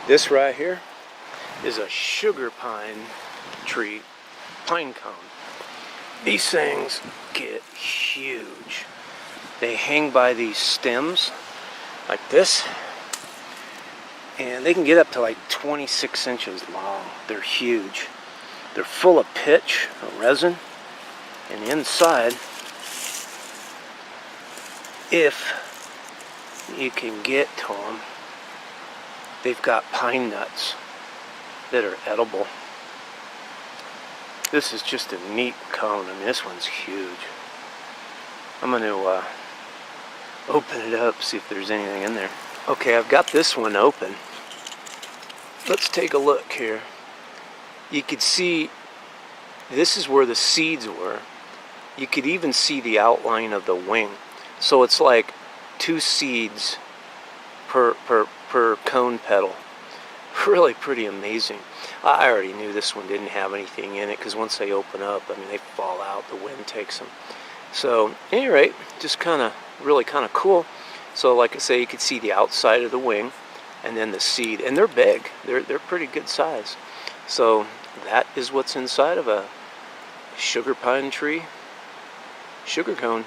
This right here is a sugar pine tree, pine cone. These things get huge. They hang by these stems like this, and they can get up to like 26 inches long. They're huge. They're full of pitch, resin, and inside, if you can get to them, they've got pine nuts that are edible. This is just a neat cone. I mean, this one's huge. I'm going to open it up, see if there's anything in there. Okay, I've got this one open. Let's take a look here. You could see this is where the seeds were. You could even see the outline of the wing. So it's like 2 seeds per cone petal. Really pretty amazing. I already knew this one didn't have anything in it because once they open up, I mean, they fall out. The wind takes them. So, at any rate, just really kind of cool. So, like I say, you could see the outside of the wing and then the seed. And they're big. They're pretty good size. So, that is what's inside of a sugar pine tree sugar cone.